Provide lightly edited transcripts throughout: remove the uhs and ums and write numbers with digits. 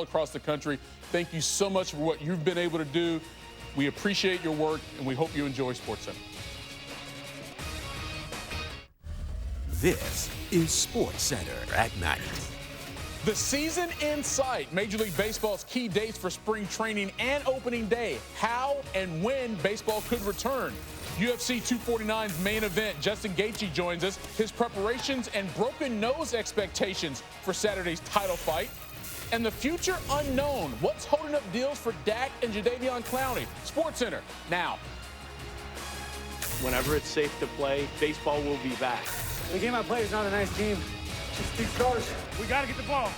across the country. Thank you so much for what you've been able to do. We appreciate your work, and we hope you enjoy SportsCenter. This is SportsCenter at night. The season in sight. Major League Baseball's key dates for spring training and opening day. How and when baseball could return. UFC 249's main event. Justin Gaethje joins us. His preparations and broken nose expectations for Saturday's title fight. And the future unknown. What's holding up deals for Dak and Jadeveon Clowney? SportsCenter now. Whenever it's safe to play, baseball will be back. The game I play is not a nice team. Just 2 stars. We got to get the ball.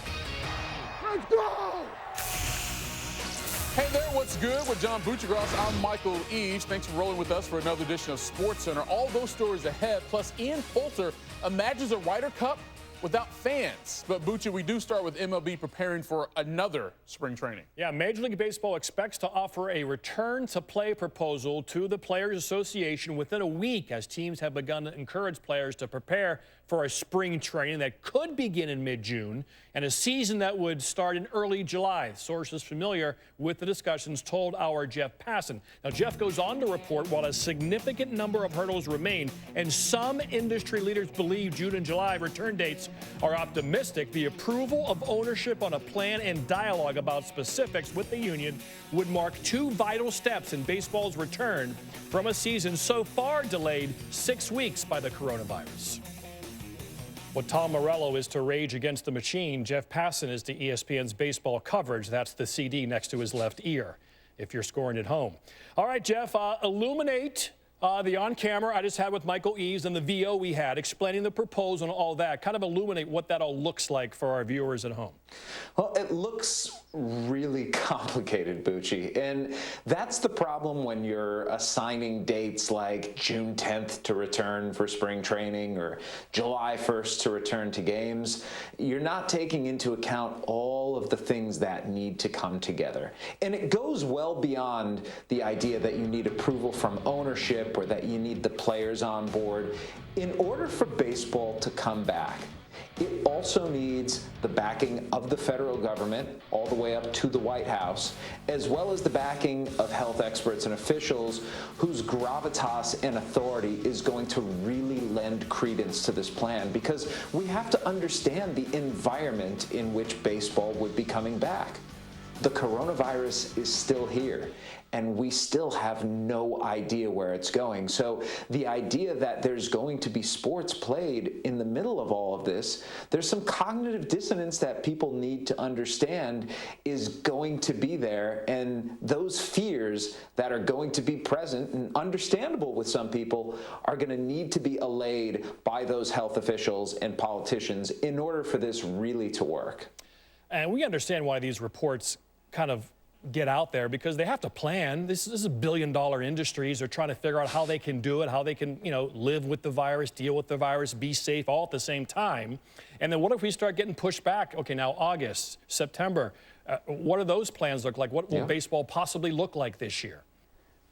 Let's go! Hey there, what's good? With John Buccigross, I'm Michael Eaves. Thanks for rolling with us for another edition of SportsCenter. All those stories ahead, plus Ian Poulter imagines a Ryder Cup without fans. But, Bucci, we do start with MLB preparing for another spring training. Yeah, Major League Baseball expects to offer a return-to-play proposal to the Players Association within a week as teams have begun to encourage players to prepare for a spring training that could begin in mid-June and a season that would start in early July. Sources familiar with the discussions told our Jeff Passan. Now, Jeff goes on to report while a significant number of hurdles remain and some industry leaders believe June and July return dates are optimistic, the approval of ownership on a plan and dialogue about specifics with the union would mark 2 vital steps in baseball's return from a season so far delayed 6 weeks by the coronavirus. What Tom Morello is to Rage Against the Machine, Jeff Passan is to ESPN's baseball coverage. That's the CD next to his left ear, if you're scoring at home. All right, Jeff, illuminate the on-camera I just had with Michael Eaves and the VO we had, explaining the proposal and all that. Kind of illuminate what that all looks like for our viewers at home. Well, it looks really complicated, Bucci, and that's the problem when you're assigning dates like June 10th to return for spring training or July 1st to return to games. You're not taking into account all of the things that need to come together. And it goes well beyond the idea that you need approval from ownership or that you need the players on board. In order for baseball to come back, it also needs the backing of the federal government all the way up to the White House, as well as the backing of health experts and officials whose gravitas and authority is going to really lend credence to this plan, because we have to understand the environment in which baseball would be coming back. The coronavirus is still here, and we still have no idea where it's going. So the idea that there's going to be sports played in the middle of all of this, there's some cognitive dissonance that people need to understand is going to be there, and those fears that are going to be present and understandable with some people are going to need to be allayed by those health officials and politicians in order for this really to work. And we understand why these reports kind of get out there, because they have to plan. This is $1 billion industries. They're trying to figure out how they can do it, how they can, live with the virus, deal with the virus, be safe all at the same time. And then what if we start getting pushed back? Okay, now August, September, what do those plans look like? What will baseball possibly look like this year?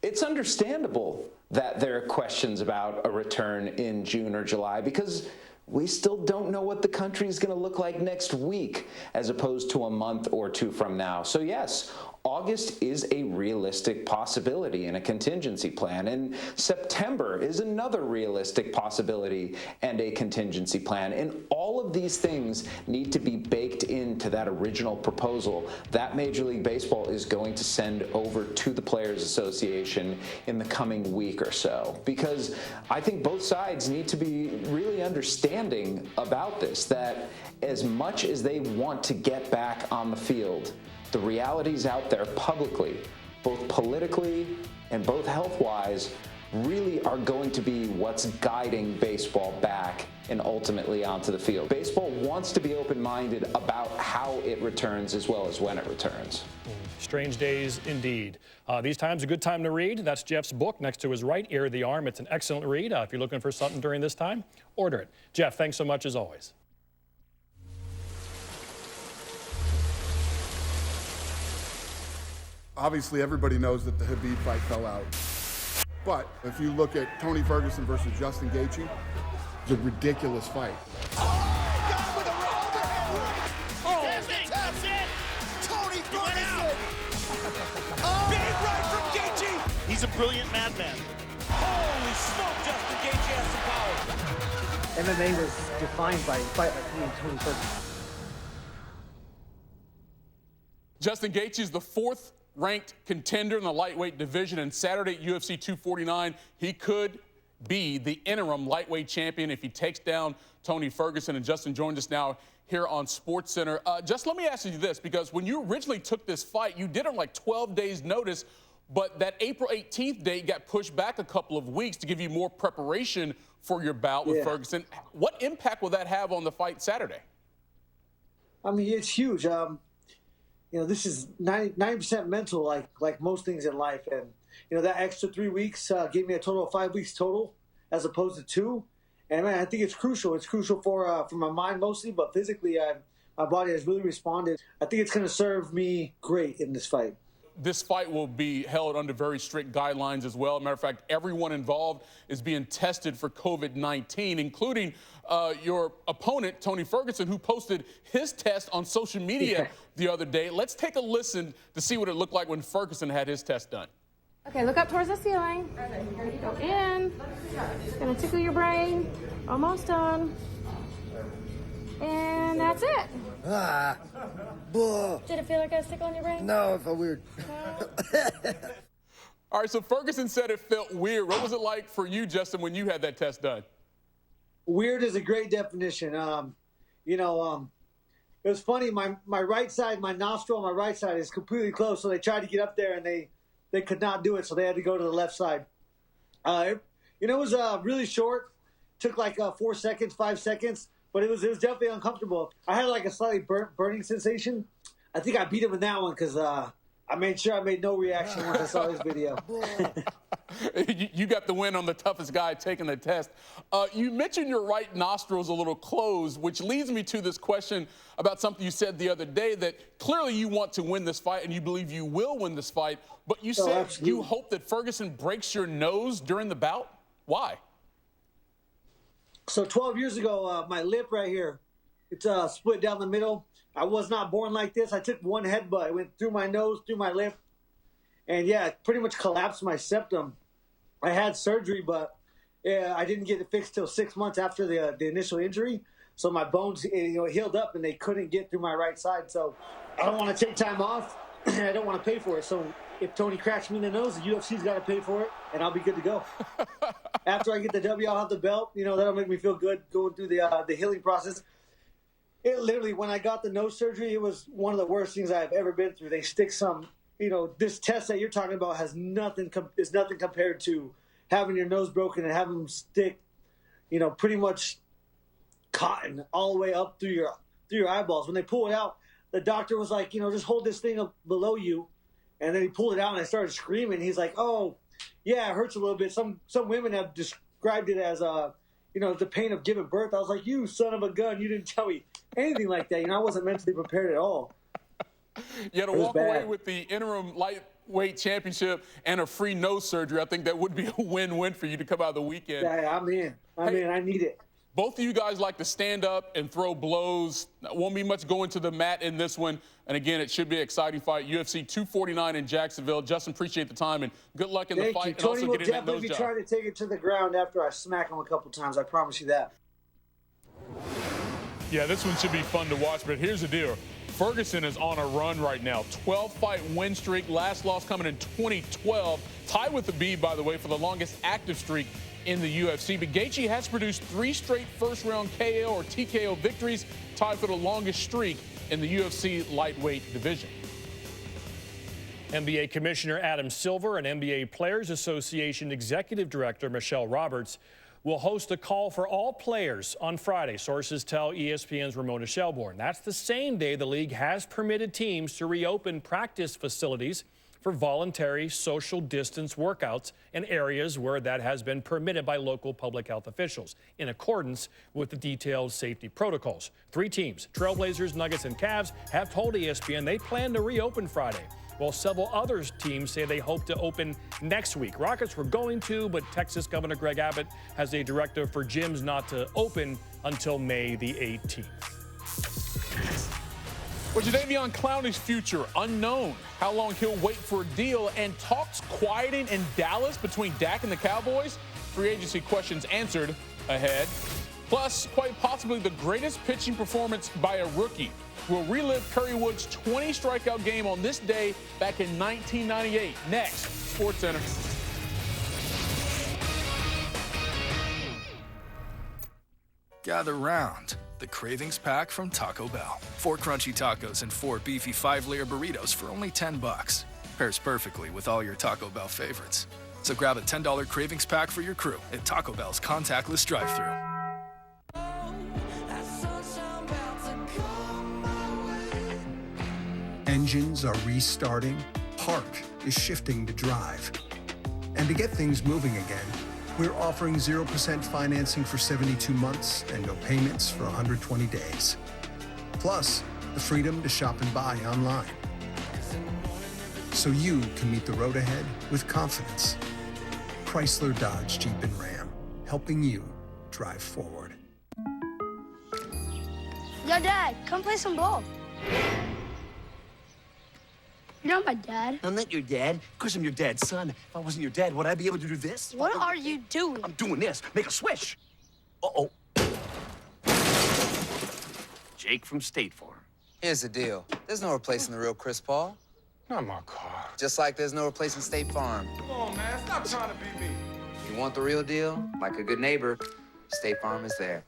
It's understandable that there are questions about a return in June or July, because we still don't know what the country is going to look like next week as opposed to a month or 2 from now. So yes, August is a realistic possibility in a contingency plan, and September is another realistic possibility and a contingency plan. And all of these things need to be baked into that original proposal that Major League Baseball is going to send over to the Players Association in the coming week or so. Because I think both sides need to be really understanding about this, that as much as they want to get back on the field, the realities out there publicly, both politically and both health-wise, really are going to be what's guiding baseball back and ultimately onto the field. Baseball wants to be open-minded about how it returns as well as when it returns. Strange days indeed. These times a good time to read. That's Jeff's book next to his right ear, The Arm. It's an excellent read. If you're looking for something during this time, order it. Jeff, thanks so much as always. Obviously, everybody knows that the Khabib fight fell out. But if you look at Tony Ferguson versus Justin Gaethje, it's a ridiculous fight. Oh, God, with a overhead right. Oh, that's it. Tony Big right from Gaethje. He's a brilliant madman. Holy smoke, Justin Gaethje has some power. MMA was defined by a fight like me and Tony Ferguson. Justin Gaethje is the 4th ranked contender in the lightweight division, and Saturday at UFC 249, he could be the interim lightweight champion if he takes down Tony Ferguson. And Justin joins us now here on SportsCenter. Just let me ask you this, because when you originally took this fight, you did it on like 12 days notice, but that April 18th date got pushed back a couple of weeks to give you more preparation for your bout with Ferguson. What impact will that have on the fight Saturday? I mean, it's huge. You know, this is 90% mental, like most things in life. And, you know, that extra 3 weeks gave me a total of 5 weeks total as opposed to 2. And, man, I think it's crucial. It's crucial for my mind mostly, but physically my body has really responded. I think it's going to serve me great in this fight. This fight will be held under very strict guidelines as well. Matter of fact, everyone involved is being tested for COVID-19, including your opponent, Tony Ferguson, who posted his test on social media the other day. Let's take a listen to see what it looked like when Ferguson had his test done. Okay, look up towards the ceiling. Go in. Gonna tickle your brain. Almost done. And that's it. Did it feel like I was tickling your brain? No, it felt weird. All right, so Ferguson said it felt weird. What was it like for you, Justin, when you had that test done? Weird is a great definition. You know, it was funny. My right side, my nostril on my right side is completely closed, so they tried to get up there, and they could not do it, so they had to go to the left side. You know, it was really short. Took like 4 seconds, 5 seconds. But it was definitely uncomfortable. I had like a slightly burning sensation. I think I beat him in that one because I made sure I made no reaction once I saw his video. You got the win on the toughest guy taking the test. You mentioned your right nostril's a little closed, which leads me to this question about something you said the other day, that clearly you want to win this fight and you believe you will win this fight. But you said you hope that Ferguson breaks your nose during the bout. Why? So 12 years ago, my lip right here, it's split down the middle. I was not born like this. I took one headbutt. It went through my nose, through my lip. And, yeah, it pretty much collapsed my septum. I had surgery, but I didn't get it fixed till 6 months after the initial injury. So my bones healed up, and they couldn't get through my right side. So I don't want to take time off, and I don't want to pay for it. So if Tony cracks me in the nose, the UFC's got to pay for it, and I'll be good to go. After I get the W, I'll have the belt. You know, that'll make me feel good going through the healing process. It literally, when I got the nose surgery, it was one of the worst things I've ever been through. They stick some, you know, this test that you're talking about is nothing compared to having your nose broken and having them stick, you know, pretty much cotton all the way up through your eyeballs. When they pull it out, the doctor was like, you know, just hold this thing up below you. And then he pulled it out, and I started screaming. He's like, "Oh, yeah, it hurts a little bit." Some women have described it as, you know, the pain of giving birth. I was like, "You son of a gun! You didn't tell me anything like that." You know, I wasn't mentally prepared at all. You had to walk away with the interim lightweight championship and a free nose surgery. I think that would be a win-win for you to come out of the weekend. Yeah, I'm in. I need it. Both of you guys like to stand up and throw blows. Won't be much going to the mat in this one. And again, it should be an exciting fight. UFC 249 in Jacksonville. Justin, appreciate the time and good luck in the fight. Thank you. Tony will definitely be trying to take it to the ground after I smack him a couple times. I promise you that. Yeah, this one should be fun to watch, but here's the deal. Ferguson is on a run right now. 12-fight win streak. Last loss coming in 2012. Tied with Khabib, by the way, for the longest active streak in the UFC. But Gaethje has produced 3 straight first-round KO or TKO victories, tied for the longest streak in the UFC lightweight division. NBA Commissioner Adam Silver and NBA Players Association Executive Director Michelle Roberts will host a call for all players on Friday, sources tell ESPN's Ramona Shelbourne. That's the same day the league has permitted teams to reopen practice facilities for voluntary social distance workouts in areas where that has been permitted by local public health officials, in accordance with the detailed safety protocols. 3 teams, Trailblazers, Nuggets, and Cavs, have told ESPN they plan to reopen Friday, while several other teams say they hope to open next week. Rockets were going to, but Texas Governor Greg Abbott has a directive for gyms not to open until May the 18th. Well, Jadeveon Clowney's future unknown. How long he'll wait for a deal, and talks quieting in Dallas between Dak and the Cowboys. Free agency questions answered ahead. Plus, quite possibly the greatest pitching performance by a rookie. We'll relive Kerry Wood's 20 strikeout game on this day back in 1998. Next, SportsCenter. Gather round. The Cravings Pack from Taco Bell. 4 crunchy tacos and 4 beefy 5-layer burritos for only $10. Pairs perfectly with all your Taco Bell favorites. So grab a $10 Cravings Pack for your crew at Taco Bell's contactless drive-thru. Engines are restarting, park is shifting to drive. And to get things moving again, we're offering 0% financing for 72 months and no payments for 120 days. Plus, the freedom to shop and buy online. So you can meet the road ahead with confidence. Chrysler, Dodge, Jeep, and Ram, helping you drive forward. Yo, Dad, come play some ball. You're not my dad. I'm not your dad. Of course I'm your dad's son. If I wasn't your dad, would I be able to do this? What are you doing? I'm doing this. Make a swish. Uh-oh. Jake from State Farm. Here's the deal. There's no replacing the real Chris Paul. Not my car. Just like there's no replacing State Farm. Come on, man. Stop trying to be me. If you want the real deal, like a good neighbor, State Farm is there.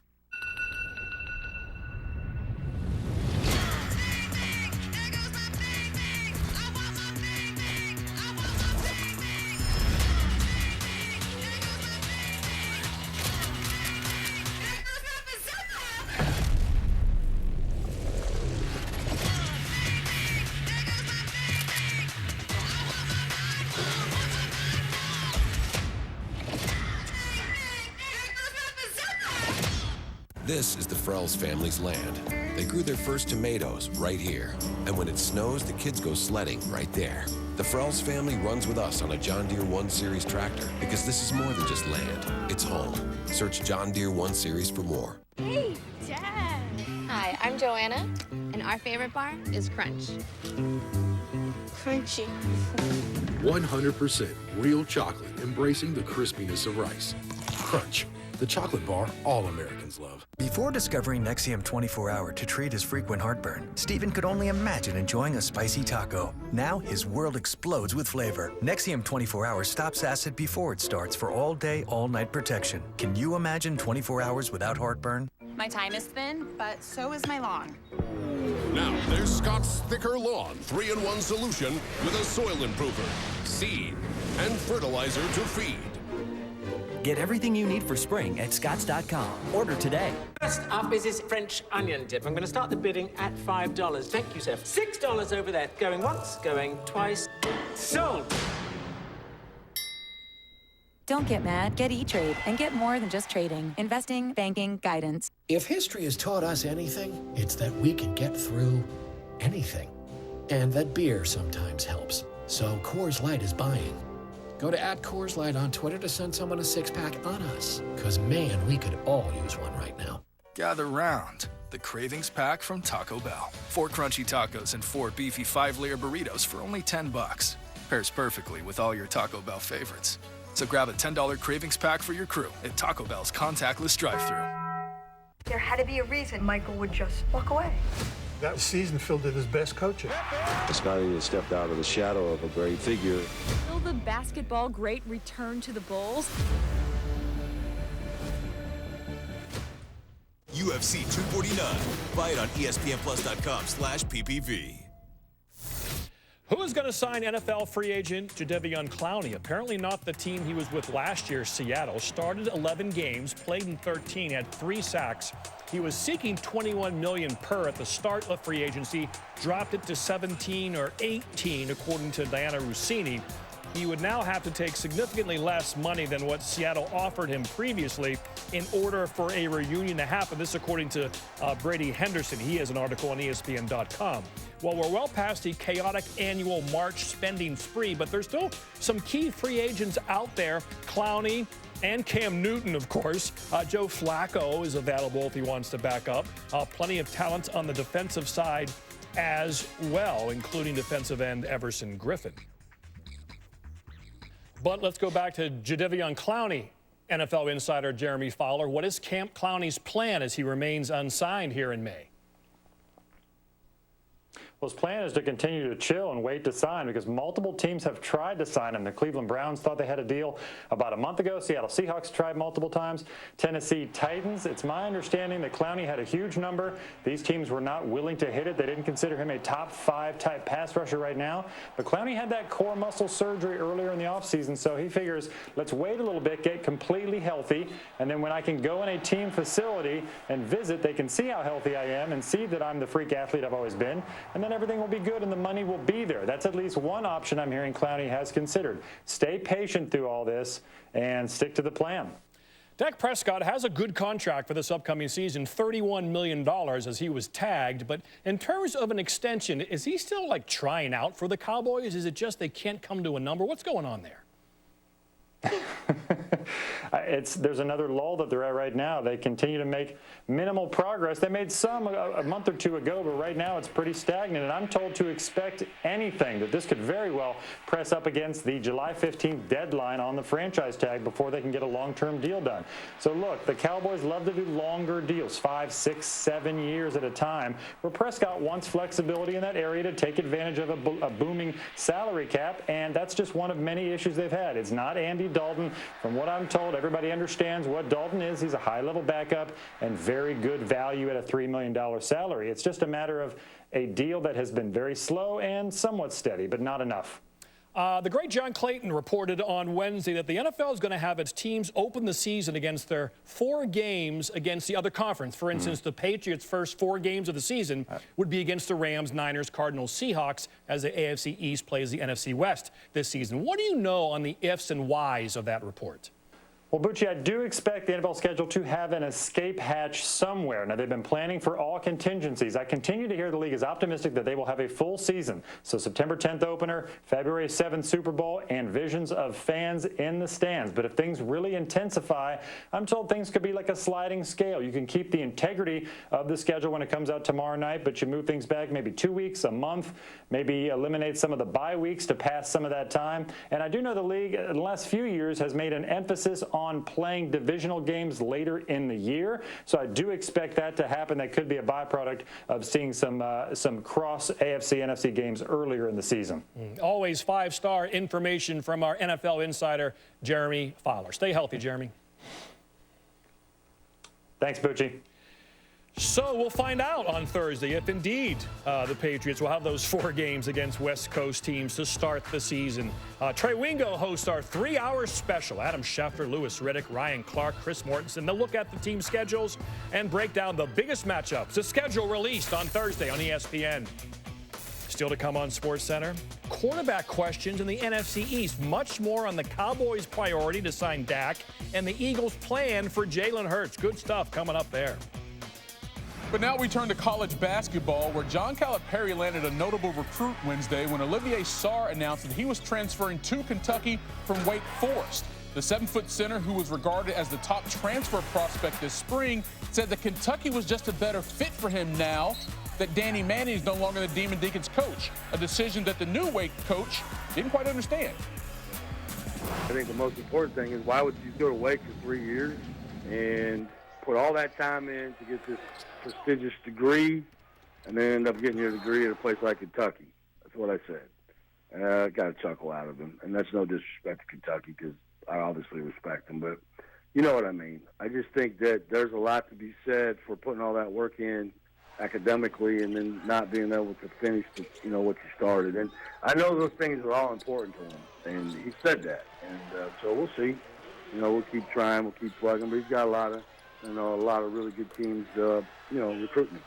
This is the Frells family's land. They grew their first tomatoes right here. And when it snows, the kids go sledding right there. The Frells family runs with us on a John Deere 1 Series tractor because this is more than just land. It's home. Search John Deere 1 Series for more. Hey, Dad. Hi, I'm Joanna, and our favorite bar is Crunch. Crunchy. 100% real chocolate, embracing the crispiness of rice. Crunch, the chocolate bar all Americans love. Before discovering Nexium 24-Hour to treat his frequent heartburn, Stephen could only imagine enjoying a spicy taco. Now his world explodes with flavor. Nexium 24-Hour stops acid before it starts for all-day, all-night protection. Can you imagine 24 hours without heartburn? My time is thin, but so is my lawn. Now, there's Scott's Thicker Lawn 3-in-1 solution with a soil improver, seed, and fertilizer to feed. Get everything you need for spring at Scotts.com. Order today. First up is this French onion dip. I'm going to start the bidding at $5. Thank you, sir. $6 over there. Going once, going twice. Sold! Don't get mad. Get E-Trade and get more than just trading. Investing, banking, guidance. If history has taught us anything, it's that we can get through anything. And that beer sometimes helps. So Coors Light is buying. Go to @CoorsLight on Twitter to send someone a 6-pack on us. Because, man, we could all use one right now. Gather round. The Cravings Pack from Taco Bell. 4 crunchy tacos and 4 beefy 5-layer burritos for only $10. Pairs perfectly with all your Taco Bell favorites. So grab a $10 Cravings Pack for your crew at Taco Bell's contactless drive-thru. There had to be a reason Michael would just walk away. That season Phil did his best coaching. Scotty has stepped out of the shadow of a great figure. Will the basketball great return to the Bulls? UFC 249. Buy it on ESPNplus.com/PPV. Who is going to sign NFL free agent Jadeveon Clowney? Apparently not the team he was with last year, Seattle. Started 11 games, played in 13, had 3 sacks. He was seeking $21 million per at the start of free agency, dropped it to 17 or 18, according to Diana Rossini. He would now have to take significantly less money than what Seattle offered him previously in order for a reunion to happen. This according to Brady Henderson. He has an article on ESPN.com. Well, we're well past the chaotic annual March spending spree, but there's still some key free agents out there. Clowney and Cam Newton, of course. Joe Flacco is available if he wants to back up. Plenty of talent on the defensive side as well, including defensive end Everson Griffin. But let's go back to Jadeveon Clowney. NFL insider Jeremy Fowler. What is Camp Clowney's plan as he remains unsigned here in May? Well, his plan is to continue to chill and wait to sign because multiple teams have tried to sign him. The Cleveland Browns thought they had a deal about a month ago. Seattle Seahawks tried multiple times. Tennessee Titans. It's my understanding that Clowney had a huge number. These teams were not willing to hit it. They didn't consider him a top 5 type pass rusher right now. But Clowney had that core muscle surgery earlier in the offseason, so he figures, let's wait a little bit, get completely healthy, and then when I can go in a team facility and visit, they can see how healthy I am and see that I'm the freak athlete I've always been, and then everything will be good and the money will be there. That's at least one option I'm hearing Clowney has considered. Stay patient through all this and stick to the plan. Dak Prescott has a good contract for this upcoming season, $31 million as he was tagged. But in terms of an extension, is he still like trying out for the Cowboys? Is it just they can't come to a number? What's going on there? There's another lull that they're at right now. They continue to make minimal progress. They made some a month or two ago, but right now it's pretty stagnant. And I'm told to expect anything, that this could very well press up against the July 15th deadline on the franchise tag before they can get a long-term deal done. So look, the Cowboys love to do longer deals, 5, 6, 7 years at a time, where Prescott wants flexibility in that area to take advantage of a booming salary cap, and that's just one of many issues they've had. It's not Andy Dalton. From what I'm told, everybody understands what Dalton is. He's a high-level backup and very good value at a $3 million salary. It's just a matter of a deal that has been very slow and somewhat steady, but not enough. The great John Clayton reported on Wednesday that the NFL is going to have its teams open the season against their 4 games against the other conference. For instance, the Patriots' first 4 games of the season would be against the Rams, Niners, Cardinals, Seahawks, as the AFC East plays the NFC West this season. What do you know on the ifs and whys of that report? Well, Bucci, I do expect the NFL schedule to have an escape hatch somewhere. Now, they've been planning for all contingencies. I continue to hear the league is optimistic that they will have a full season. So September 10th opener, February 7th Super Bowl, and visions of fans in the stands. But if things really intensify, I'm told things could be like a sliding scale. You can keep the integrity of the schedule when it comes out tomorrow night, but you move things back maybe 2 weeks, a month, maybe eliminate some of the bye weeks to pass some of that time. And I do know the league in the last few years has made an emphasis on playing divisional games later in the year. So I do expect that to happen. That could be a byproduct of seeing some cross AFC, NFC games earlier in the season. Always 5-star information from our NFL insider, Jeremy Fowler. Stay healthy, Jeremy. Thanks, Bucci. So we'll find out on Thursday if indeed the Patriots will have those 4 games against West Coast teams to start the season. Trey Wingo hosts our 3-hour special. Adam Schefter, Louis Riddick, Ryan Clark, Chris Mortensen. They'll look at the team schedules and break down the biggest matchups. The schedule released on Thursday on ESPN. Still to come on SportsCenter, quarterback questions in the NFC East. Much more on the Cowboys' priority to sign Dak and the Eagles' plan for Jalen Hurts. Good stuff coming up there. But now we turn to college basketball, where John Calipari landed a notable recruit Wednesday when Olivier Sarr announced that he was transferring to Kentucky from Wake Forest. The 7-foot center, who was regarded as the top transfer prospect this spring, said that Kentucky was just a better fit for him now that Danny Manning is no longer the Demon Deacons coach, a decision that the new Wake coach didn't quite understand. I think the most important thing is, why would you go to Wake for 3 years and put all that time in to get this prestigious degree and then end up getting your degree at a place like Kentucky? That's what I said. I got a chuckle out of him, and that's no disrespect to Kentucky, because I obviously respect them, but you know what I mean. I just think that there's a lot to be said for putting all that work in academically and then not being able to finish what you started. And I know those things are all important to him, and he said that. And so we'll see. We'll keep trying, we'll keep plugging, but he's got a lot of really good teams, recruiting him.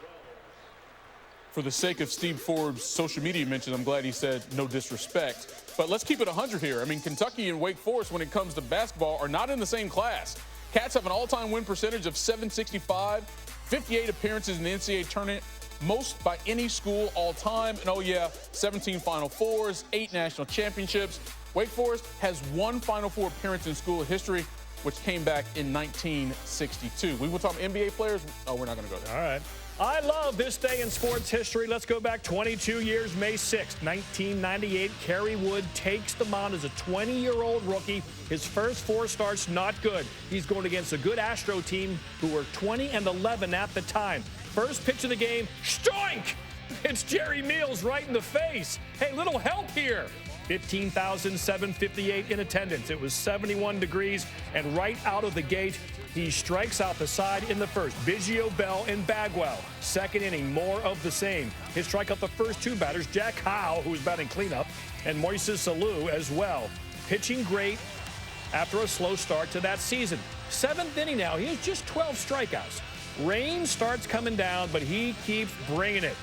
For the sake of Steve Forbes' social media mentions, I'm glad he said no disrespect. But let's keep it 100 here. I mean, Kentucky and Wake Forest, when it comes to basketball, are not in the same class. Cats have an all-time win percentage of .765, 58 appearances in the NCAA tournament, most by any school all time. And 17 Final Fours, 8 national championships. Wake Forest has 1 Final Four appearance in school history, which came back in 1962. We will talk NBA players. Oh, we're not going to go there. All right. I love this day in sports history. Let's go back 22 years, May 6th, 1998. Kerry Wood takes the mound as a 20-year-old rookie. His first 4 starts, not good. He's going against a good Astro team who were 20-11 at the time. First pitch of the game, stoink! It's Jerry Meals right in the face. Hey, little help here. 15,758 in attendance. It was 71 degrees, and right out of the gate, he strikes out the side in the first. Biggio, Bell, and Bagwell. Second inning, more of the same. He strike out the first 2 batters, Jack Howe, who was batting cleanup, and Moises Salou as well. Pitching great after a slow start to that season. 7th inning now, he has just 12 strikeouts. Rain starts coming down, but he keeps bringing it.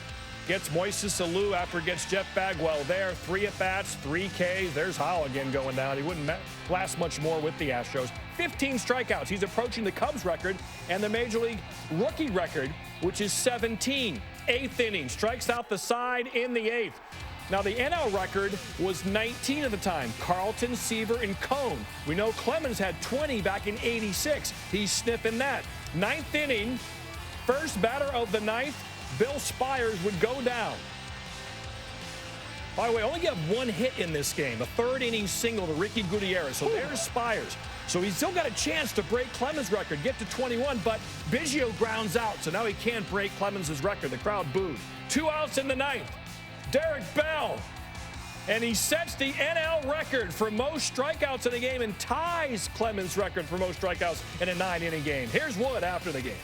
Gets Moises Salou after it gets Jeff Bagwell there. 3 at-bats, 3 Ks. There's Howe again going down. He wouldn't last much more with the Astros. 15 strikeouts. He's approaching the Cubs record and the Major League rookie record, which is 17. 8th inning. Strikes out the side in the 8th. Now, the NL record was 19 at the time. Carlton, Seaver, and Cone. We know Clemens had 20 back in '86. He's sniffing that. 9th inning. First batter of the 9th. Bill Spires would go down. By the way, only got 1 hit in this game, a 3rd inning single to Ricky Gutierrez. So there's Spires. So he's still got a chance to break Clemens' record, get to 21, but Biggio grounds out, so now he can't break Clemens' record. The crowd booed. 2 outs in the 9th. Derek Bell. And he sets the NL record for most strikeouts in a game and ties Clemens' record for most strikeouts in a 9-inning game. Here's Wood after the game.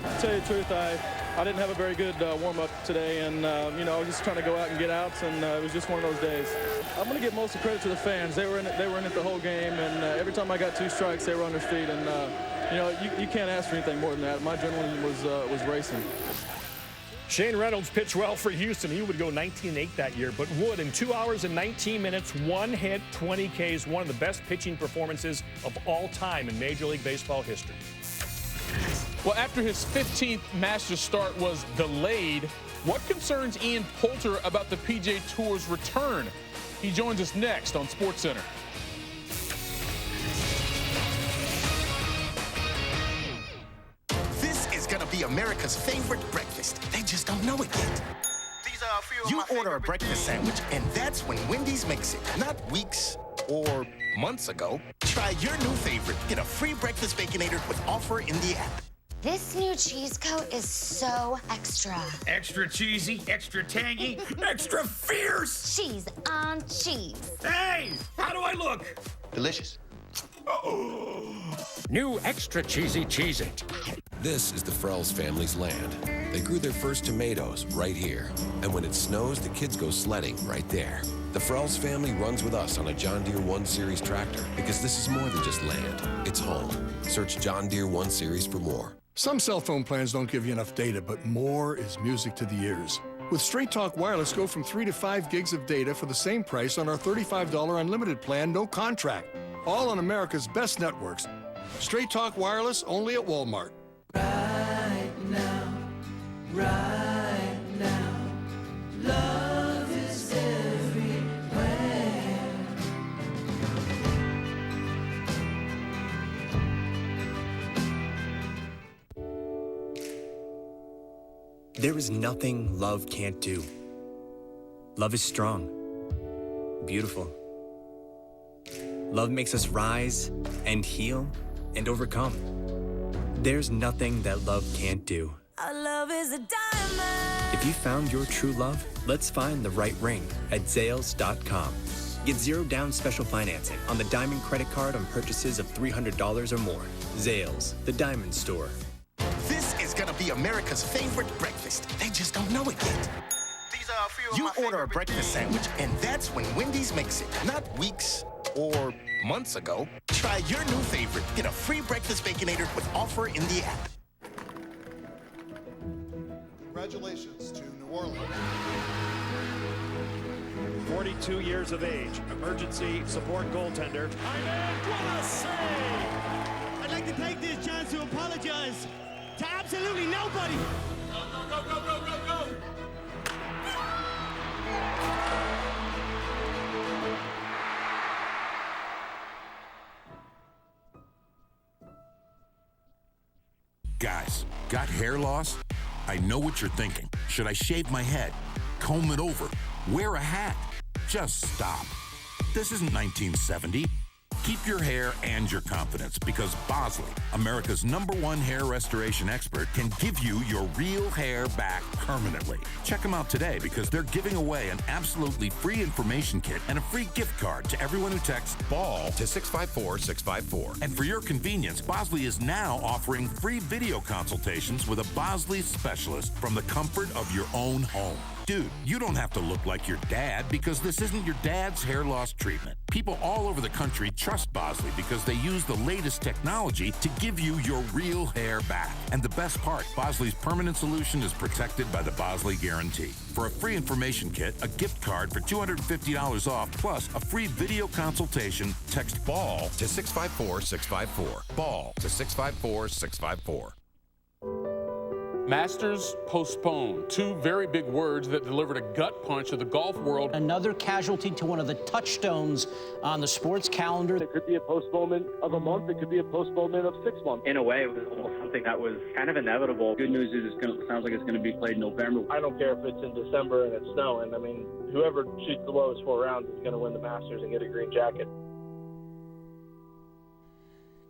To tell you the truth, I didn't have a very good warm-up today, and I was just trying to go out and get outs, and it was just one of those days. I'm going to give most of the credit to the fans. They were in it the whole game, and every time I got 2 strikes, they were on their feet, and you can't ask for anything more than that. My adrenaline was racing. Shane Reynolds pitched well for Houston. He would go 19-8 that year, but Wood in 2 hours and 19 minutes, 1 hit, 20 Ks, one of the best pitching performances of all time in Major League Baseball history. Well, after his 15th Masters start was delayed, what concerns Ian Poulter about the PGA Tour's return? He joins us next on SportsCenter. This is gonna be America's favorite breakfast. They just don't know it yet. These are a few of You my order a breakfast sandwich, and that's when Wendy's makes it. Not weeks or months ago. Try your new favorite. Get a free breakfast Baconator with offer in the app. This new cheese coat is so extra. Extra cheesy, extra tangy, extra fierce. Cheese on cheese. Hey, how do I look? Delicious. New extra cheesy Cheez-It. This is the Frells family's land. They grew their first tomatoes right here. And when it snows, the kids go sledding right there. The Frells family runs with us on a John Deere 1 Series tractor because this is more than just land. It's home. Search John Deere 1 Series for more. Some cell phone plans don't give you enough data, but more is music to the ears. With Straight Talk Wireless, go from 3 to 5 gigs of data for the same price on our $35 unlimited plan, no contract. All on America's best networks. Straight Talk Wireless, only at Walmart. Right now, love is everywhere. There is nothing love can't do. Love is strong, beautiful. Love makes us rise and heal and overcome. There's nothing that love can't do. Our love is a diamond. If you found your true love, let's find the right ring at Zales.com. Get 0 down special financing on the Diamond credit card on purchases of $300 or more. Zales, the Diamond Store. This is gonna be America's favorite breakfast. They just don't know it yet. These are a few of You my order a favorite breakfast sandwich, and that's when Wendy's makes it. Not weeks or months ago. Try your new favorite. Get a free breakfast Baconator with offer in the app. Congratulations to New Orleans. 42 years of age, emergency support goaltender. What a save! I'd like to take this chance to apologize to absolutely nobody. Go, go, go, go, go, go, go! Guys, got hair loss? I know what you're thinking. Should I shave my head? Comb it over? Wear a hat? Just stop. This isn't 1970. Keep your hair and your confidence because Bosley, America's #1 hair restoration expert, can give you your real hair back permanently. Check them out today because they're giving away an absolutely free information kit and a free gift card to everyone who texts BALL to 654-654. And for your convenience, Bosley is now offering free video consultations with a Bosley specialist from the comfort of your own home. Dude, you don't have to look like your dad because this isn't your dad's hair loss treatment. People all over the country trust Bosley because they use the latest technology to give you your real hair back. And the best part, Bosley's permanent solution is protected by the Bosley Guarantee. For a free information kit, a gift card for $250 off, plus a free video consultation, text BALL to 654-654. BALL to 654-654. Masters postponed. Two very big words that delivered a gut punch to the golf world. Another casualty to one of the touchstones on the sports calendar. It could be a postponement of a month. It could be a postponement of 6 months. In a way, it was almost something that was kind of inevitable. Good news is it sounds like it's going to be played in November. I don't care if it's in December and it's snowing. I mean, whoever shoots the lowest 4 rounds is going to win the Masters and get a green jacket.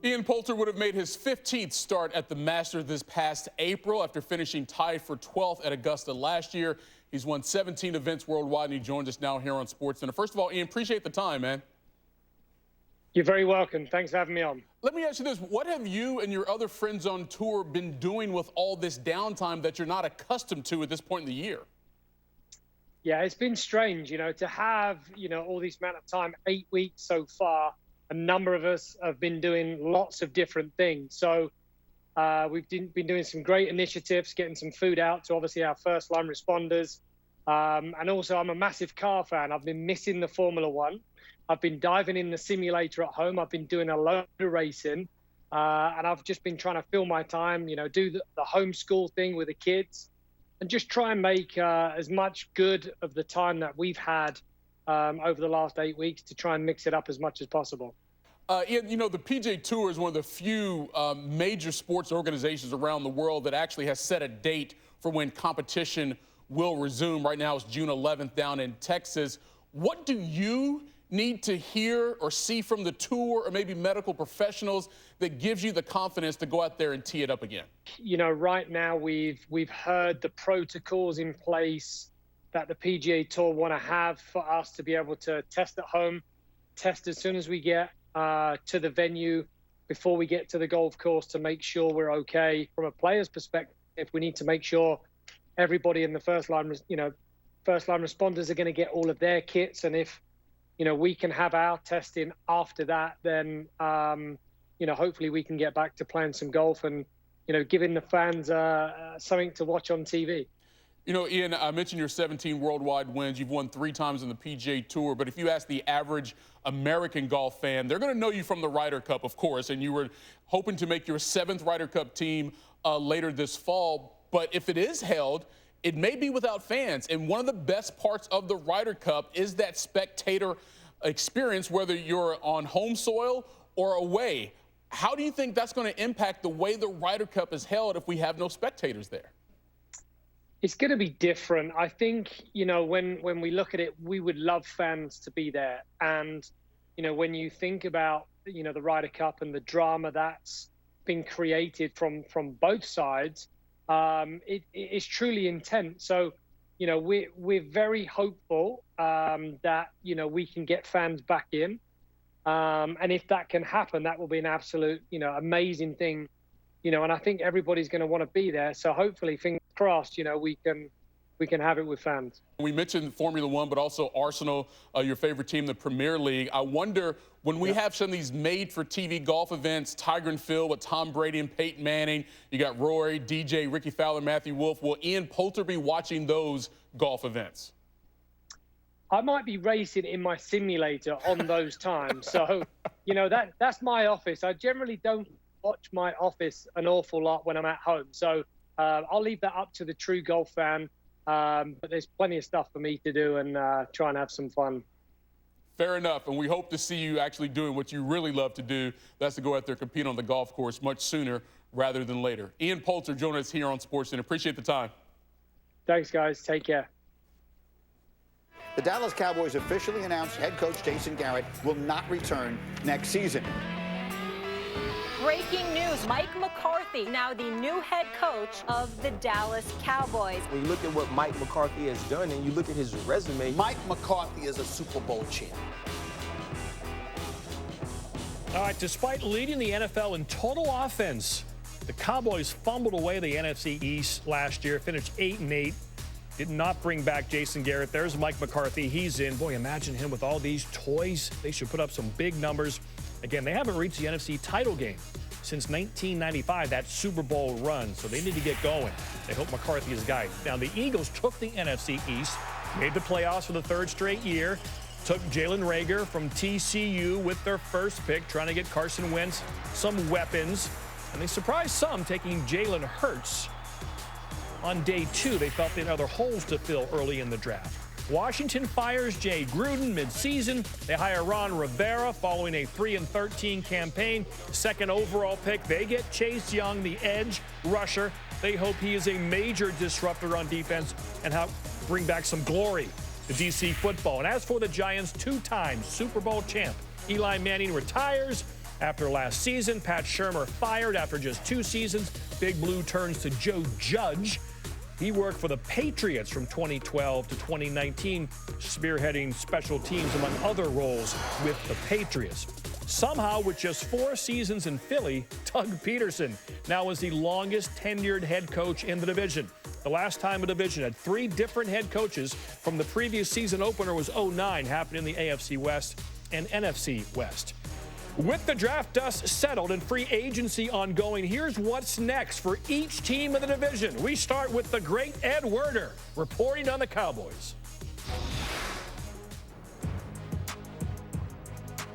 Ian Poulter would have made his 15th start at the Masters this past April after finishing tied for 12th at Augusta last year. He's won 17 events worldwide, and he joins us now here on SportsCenter. First of all, Ian, appreciate the time, man. You're very welcome. Thanks for having me on. Let me ask you this. What have you and your other friends on tour been doing with all this downtime that you're not accustomed to at this point in the year? Yeah, it's been strange, to have, all this amount of time, 8 weeks so far. A number of us have been doing lots of different things. So we've been doing some great initiatives, getting some food out to obviously our first line responders. And also I'm a massive car fan. I've been missing the Formula One. I've been diving in the simulator at home. I've been doing a load of racing. And I've just been trying to fill my time, do the homeschool thing with the kids and just try and make as much good of the time that we've had over the last 8 weeks to try and mix it up as much as possible. Ian, the PGA Tour is one of the few major sports organizations around the world that actually has set a date for when competition will resume. Right now it's June 11th down in Texas. What do you need to hear or see from the tour or maybe medical professionals that gives you the confidence to go out there and tee it up again? Right now we've heard the protocols in place that the PGA Tour want to have for us to be able to test at home, test as soon as we get to the venue before we get to the golf course to make sure we're okay. From a player's perspective, we need to make sure everybody in the first line responders are going to get all of their kits. And if, we can have our testing after that, then, hopefully we can get back to playing some golf and, giving the fans something to watch on TV. Ian, I mentioned your 17 worldwide wins. You've won 3 times in the PGA Tour. But if you ask the average American golf fan, they're going to know you from the Ryder Cup, of course. And you were hoping to make your 7th Ryder Cup team later this fall. But if it is held, it may be without fans. And one of the best parts of the Ryder Cup is that spectator experience, whether you're on home soil or away. How do you think that's going to impact the way the Ryder Cup is held if we have no spectators there? It's going to be different. I think, when we look at it, we would love fans to be there. And, when you think about, the Ryder Cup and the drama that's been created from both sides, it is truly intense. So, we're very hopeful that, we can get fans back in. And if that can happen, that will be an absolute, amazing thing. And I think everybody's going to want to be there. So hopefully, fingers crossed, we can have it with fans. We mentioned Formula One, but also Arsenal, your favorite team, the Premier League. I wonder, when we have some of these made-for-TV golf events, Tiger and Phil with Tom Brady and Peyton Manning, you got Rory, DJ, Ricky Fowler, Matthew Wolff. Will Ian Poulter be watching those golf events? I might be racing in my simulator on those times. So, that's my office. I generally don't watch my office an awful lot when I'm at home. So I'll leave that up to the true golf fan. But there's plenty of stuff for me to do and try and have some fun. Fair enough, and we hope to see you actually doing what you really love to do. That's to go out there, compete on the golf course much sooner rather than later. Ian Poulter joining us here on SportsCenter. Appreciate the time. Thanks, guys. Take care. The Dallas Cowboys officially announced head coach Jason Garrett will not return next season. Breaking news, Mike McCarthy, now the new head coach of the Dallas Cowboys. When you look at what Mike McCarthy has done and you look at his resume. Mike McCarthy is a Super Bowl champ. All right, despite leading the NFL in total offense, the Cowboys fumbled away the NFC East last year, finished 8-8. Did not bring back Jason Garrett. There's Mike McCarthy. He's in. Boy, imagine him with all these toys. They should put up some big numbers. Again, they haven't reached the NFC title game since 1995, that Super Bowl run, so they need to get going. They hope McCarthy is guiding. Now, the Eagles took the NFC East, made the playoffs for the third straight year, took Jalen Reagor from TCU with their first pick, trying to get Carson Wentz some weapons, and they surprised some, taking Jalen Hurts. On day 2, they felt they had other holes to fill early in the draft. Washington fires Jay Gruden mid-season. They hire Ron Rivera following a 3-13 campaign. Second overall pick, they get Chase Young, the edge rusher. They hope he is a major disruptor on defense and help bring back some glory to DC football. And as for the Giants, 2-time Super Bowl champ Eli Manning retires after last season. Pat Shurmur fired after just 2 seasons. Big Blue turns to Joe Judge. He worked for the Patriots from 2012 to 2019, spearheading special teams among other roles with the Patriots. Somehow, with just 4 seasons in Philly, Doug Peterson now is the longest tenured head coach in the division. The last time a division had 3 different head coaches from the previous season opener was 2009, happened in the AFC West and NFC West. With the draft dust settled and free agency ongoing, here's what's next for each team in the division. We start with the great Ed Werder reporting on the Cowboys.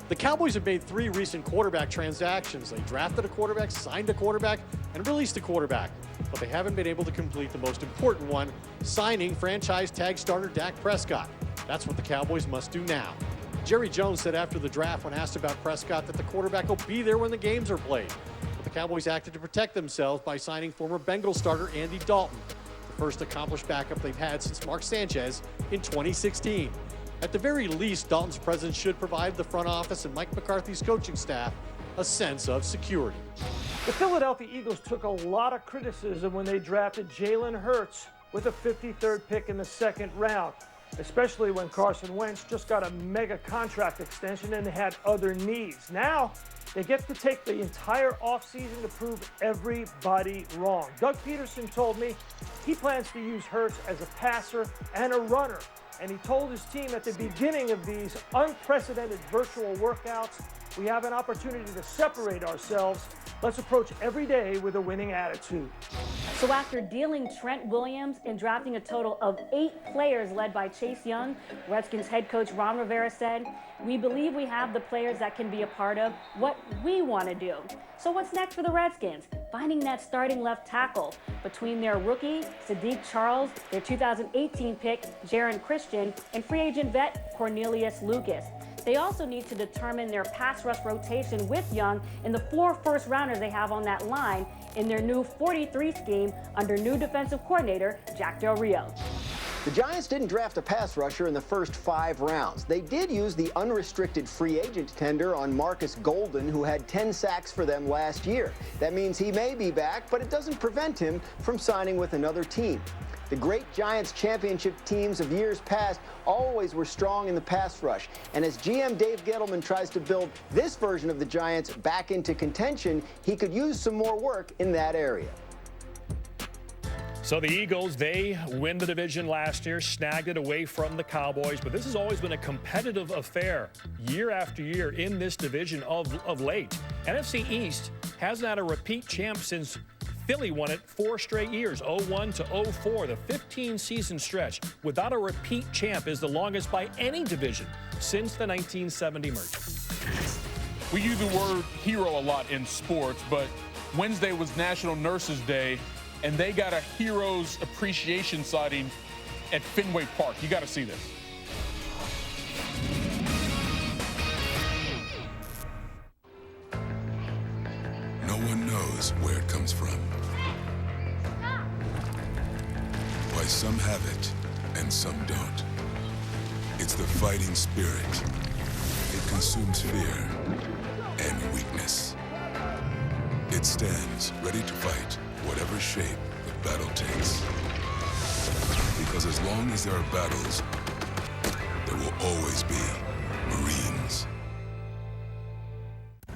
The Cowboys have made 3 recent quarterback transactions. They drafted a quarterback, signed a quarterback, and released a quarterback. But they haven't been able to complete the most important one, signing franchise tag starter Dak Prescott. That's what the Cowboys must do now. Jerry Jones said after the draft when asked about Prescott that the quarterback will be there when the games are played. But the Cowboys acted to protect themselves by signing former Bengals starter Andy Dalton, the first accomplished backup they've had since Mark Sanchez in 2016. At the very least, Dalton's presence should provide the front office and Mike McCarthy's coaching staff a sense of security. The Philadelphia Eagles took a lot of criticism when they drafted Jalen Hurts with a 53rd pick in the 2nd round. Especially when Carson Wentz just got a mega contract extension and they had other needs. Now, they get to take the entire offseason to prove everybody wrong. Doug Peterson told me he plans to use Hurts as a passer and a runner. And he told his team at the beginning of these unprecedented virtual workouts, we have an opportunity to separate ourselves. Let's approach every day with a winning attitude. So after dealing Trent Williams and drafting a total of 8 players led by Chase Young, Redskins head coach Ron Rivera said, we believe we have the players that can be a part of what we want to do. So what's next for the Redskins? Finding that starting left tackle between their rookie, Sadiq Charles, their 2018 pick, Jaron Christian, and free agent vet, Cornelius Lucas. They also need to determine their pass rush rotation with Young and the 4 first-rounders they have on that line in their new 43 scheme under new defensive coordinator Jack Del Rio. The Giants didn't draft a pass rusher in the first 5 rounds. They did use the unrestricted free agent tender on Marcus Golden, who had 10 sacks for them last year. That means he may be back, but it doesn't prevent him from signing with another team. The great Giants championship teams of years past always were strong in the pass rush. And as GM Dave Gettleman tries to build this version of the Giants back into contention, he could use some more work in that area. So the Eagles, they win the division last year, snagged it away from the Cowboys, but this has always been a competitive affair year after year in this division of late. NFC East hasn't had a repeat champ since Philly won it 4 straight years, 01 to 04. The 15-season stretch without a repeat champ is the longest by any division since the 1970 merger. We use the word hero a lot in sports, but Wednesday was National Nurses Day, and they got a Heroes Appreciation sighting at Fenway Park. You got to see this. knows where it comes from. Why some have it and some don't. It's the fighting spirit. It consumes fear and weakness. It stands ready to fight whatever shape the battle takes. Because as long as there are battles, there will always be Marines.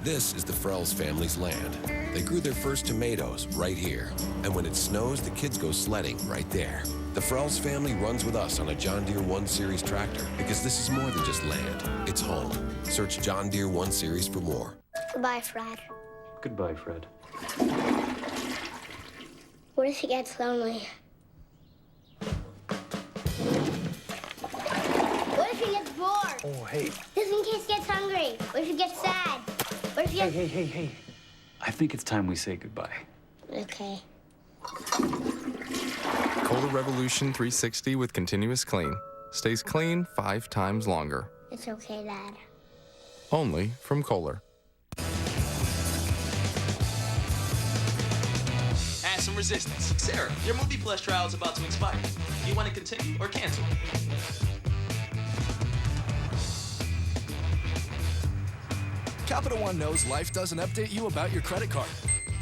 This is the Frells family's land. They grew their first tomatoes right here. And when it snows, the kids go sledding right there. The Frells family runs with us on a John Deere 1 Series tractor because this is more than just land. It's home. Search John Deere 1 Series for more. Goodbye, Fred. Goodbye, Fred. What if he gets lonely? What if he gets bored? Oh, hey. This in case he gets hungry. What if he gets sad? What if he gets... Hey. I think it's time we say goodbye. Okay. Kohler Revolution 360 with continuous clean. Stays clean 5 times longer. It's okay, Dad. Only from Kohler. Add some resistance. Sarah, your Movie Plus trial is about to expire. Do you want to continue or cancel? Capital One knows life doesn't update you about your credit card.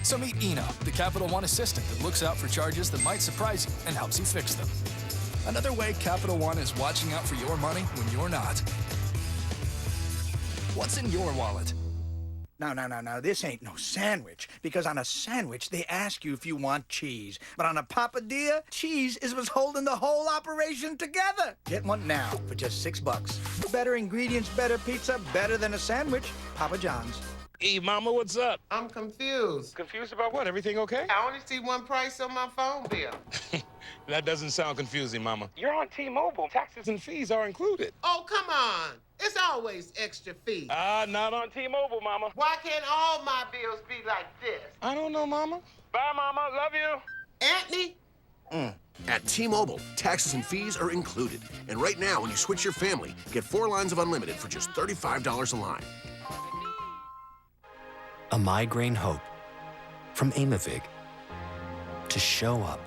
So meet Eno, the Capital One assistant that looks out for charges that might surprise you and helps you fix them. Another way Capital One is watching out for your money when you're not. What's in your wallet? No. This ain't no sandwich. Because on a sandwich, they ask you if you want cheese. But on a papadilla, cheese is what's holding the whole operation together. Get one now for just $6. Better ingredients, better pizza, better than a sandwich. Papa John's. Hey, Mama, what's up? I'm confused. Confused about what? Everything okay? I only see one price on my phone bill. That doesn't sound confusing, Mama. You're on T-Mobile. Taxes and fees are included. Oh, come on. It's always extra fees. Not on T-Mobile, Mama. Why can't all my bills be like this? I don't know, Mama. Bye, Mama. Love you. Anthony? At T-Mobile, taxes and fees are included. And right now, when you switch your family, get 4 lines of unlimited for just $35 a line. A migraine hope from Aimovig to show up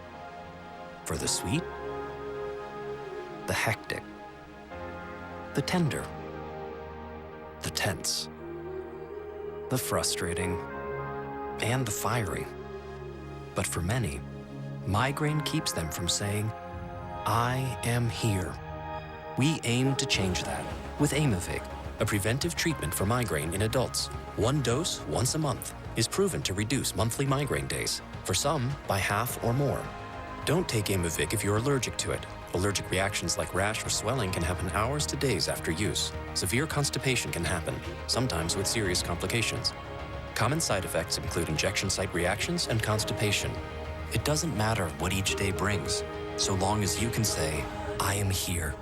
for the sweet, the hectic, the tender, the tense, the frustrating, and the fiery. But for many, migraine keeps them from saying, I am here. We aim to change that with Aimovig, a preventive treatment for migraine in adults. 1 dose once a month is proven to reduce monthly migraine days, for some by half or more. Don't take Aimovig if you're allergic to it. Allergic reactions like rash or swelling can happen hours to days after use. Severe constipation can happen, sometimes with serious complications. Common side effects include injection site reactions and constipation. It doesn't matter what each day brings, so long as you can say, I am here.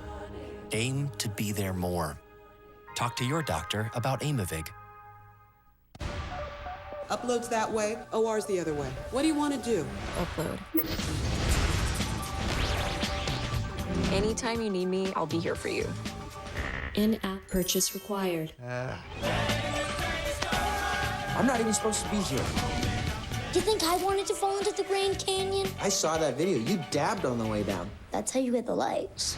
Aim to be there more. Talk to your doctor about Aimovig. Upload's that way, OR's the other way. What do you want to do? Upload. Anytime you need me, I'll be here for you. In-app purchase required. I'm not even supposed to be here. Do you think I wanted to fall into the Grand Canyon? I saw that video. You dabbed on the way down. That's how you get the likes.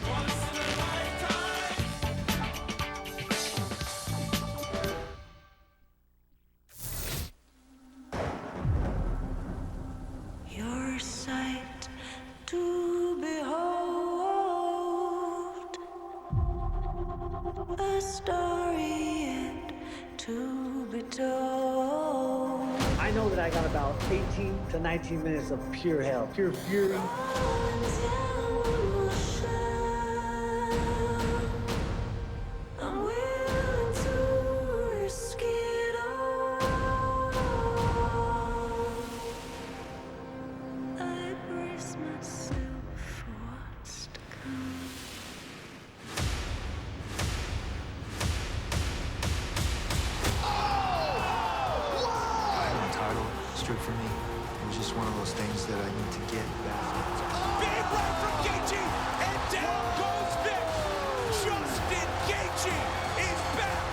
Your sight to behold, a story yet to be told. I know that I got about 18 to 19 minutes of pure hell, pure fury. I'm willing to risk it all. I brace myself for what's to come. Title stripped from me. It was just one of those things that I need to get back. Big right from Gaethje, and down goes Vic. Justin Gaethje is back.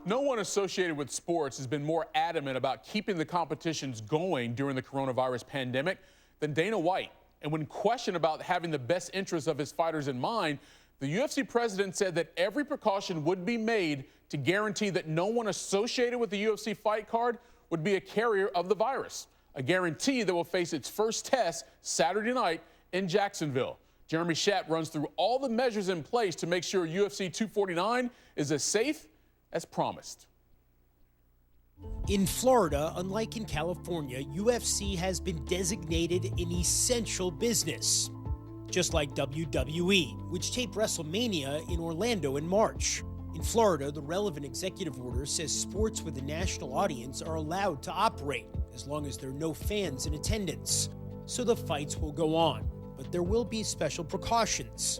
No one associated with sports has been more adamant about keeping the competitions going during the coronavirus pandemic than Dana White. And when questioned about having the best interests of his fighters in mind, the UFC president said that every precaution would be made to guarantee that no one associated with the UFC fight card would be a carrier of the virus, a guarantee that will face its first test Saturday night in Jacksonville. Jeremy Schaap runs through all the measures in place to make sure UFC 249 is as safe as promised. In Florida, unlike in California, UFC has been designated an essential business, just like WWE, which taped WrestleMania in Orlando in March. In Florida, the relevant executive order says sports with a national audience are allowed to operate as long as there are no fans in attendance. So the fights will go on, but there will be special precautions.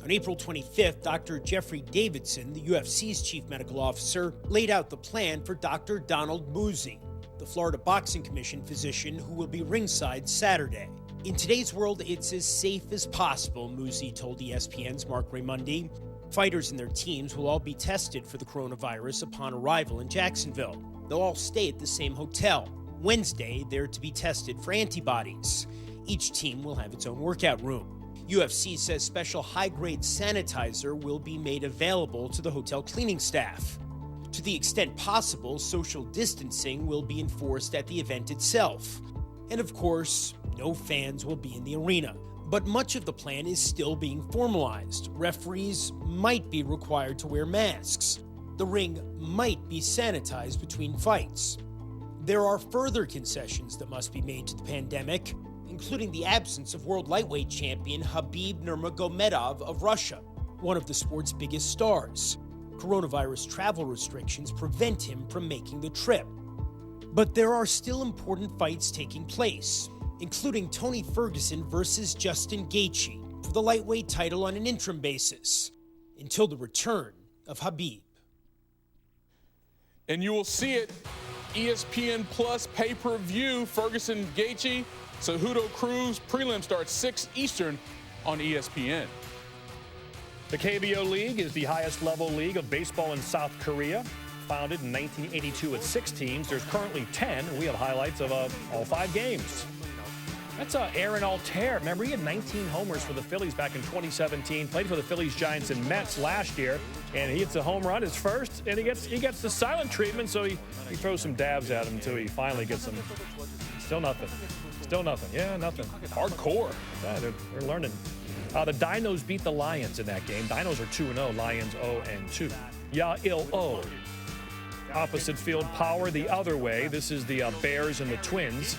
On April 25th, Dr. Jeffrey Davidson, the UFC's chief medical officer, laid out the plan for Dr. Donald Muzi, the Florida Boxing Commission physician who will be ringside Saturday. In today's world, it's as safe as possible, Muzi told ESPN's Mark Raimondi. Fighters and their teams will all be tested for the coronavirus upon arrival in Jacksonville. They'll all stay at the same hotel. Wednesday, they're to be tested for antibodies. Each team will have its own workout room. UFC says special high-grade sanitizer will be made available to the hotel cleaning staff. To the extent possible, social distancing will be enforced at the event itself. And of course, no fans will be in the arena. But much of the plan is still being formalized. Referees might be required to wear masks. The ring might be sanitized between fights. There are further concessions that must be made to the pandemic, including the absence of world lightweight champion Khabib Nurmagomedov of Russia, one of the sport's biggest stars. Coronavirus travel restrictions prevent him from making the trip. But there are still important fights taking place, including Tony Ferguson versus Justin Gaethje for the lightweight title on an interim basis, until the return of Khabib. And you will see it, ESPN Plus pay-per-view, Ferguson Gaethje, Cejudo Cruz. Prelim starts 6 Eastern on ESPN. The KBO League is the highest level league of baseball in South Korea. Founded in 1982 with 6 teams, there's currently 10. We have highlights of all 5 games. That's Aaron Altair. Remember, he had 19 homers for the Phillies back in 2017. Played for the Phillies, Giants, and Mets last year. And he hits a home run, his first, and he gets the silent treatment, so he throws some dabs at him until he finally gets some. Still nothing. Still nothing. Yeah, nothing. Hardcore. Yeah, they're learning. The Dinos beat the Lions in that game. Dinos are 2-0, Lions 0-2. Ya-il-o. Opposite field power the other way. This is the Bears and the Twins.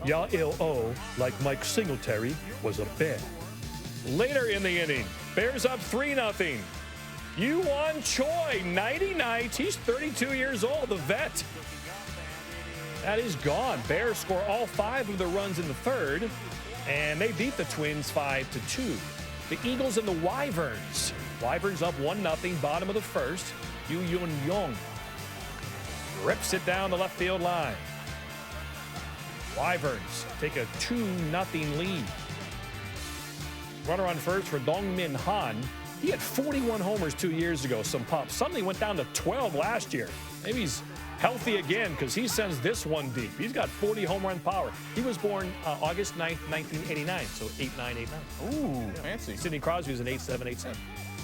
Ya-il-o, like Mike Singletary, was a bear. Later in the inning, Bears up 3-0. Yuan Choi, nighty-night. He's 32 years old, the vet. That is gone. Bears score all 5 of the runs in the third, and they beat the Twins 5-2. The Eagles and the Wyverns. Wyverns up 1-0, bottom of the first. Yu Yun Young rips it down the left field line. Wyverns take a 2-0 lead. Runner on first for Dongmin Han. He had 41 homers 2 years ago, some pop. Suddenly went down to 12 last year. Maybe he's healthy again because he sends this one deep. He's got 40 home run power. He was born August 9th, 1989, so 8-9-8-9. Ooh, fancy. Sidney Crosby was an 8-7-8-7.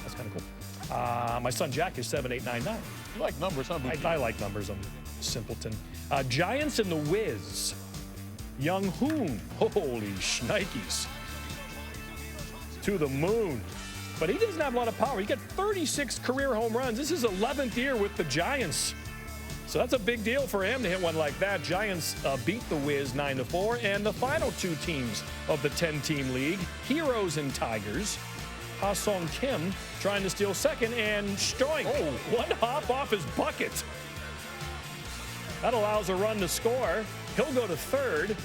That's kind of cool. My son Jack is 7-8-9-9. You like numbers, huh? I like numbers. I'm a simpleton. Giants and the Wiz. Young Hoon. Holy shnikes. To the moon. But he doesn't have a lot of power. He got 36 career home runs. This is his 11th year with the Giants. So that's a big deal for him to hit one like that. Giants beat the Wiz 9-4. And the final 2 teams of the 10-team league, Heroes and Tigers. Ha-Sung Kim trying to steal second, and Stoink, one hop off his bucket. That allows a run to score. He'll go to third.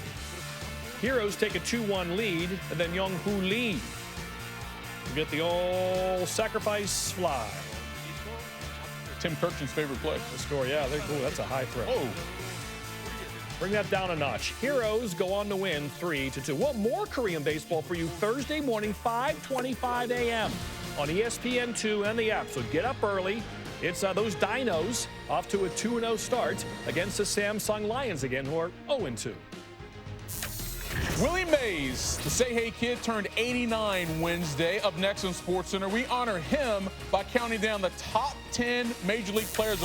Heroes take a 2-1 lead, and then Young Hoo Lee will get the old sacrifice fly. Tim Kirchin's favorite play. The score, yeah, that's a high throw. Oh. Bring that down a notch. Heroes go on to win 3-2. Well, more Korean baseball for you Thursday morning, 5:25 a.m. on ESPN2 and the app. So get up early, It's those Dinos off to a 2-0 start against the Samsung Lions again, who are 0-2. Willie Mays, the Say Hey Kid, turned 89 Wednesday. Up next on SportsCenter, we honor him by counting down the top 10 Major League players.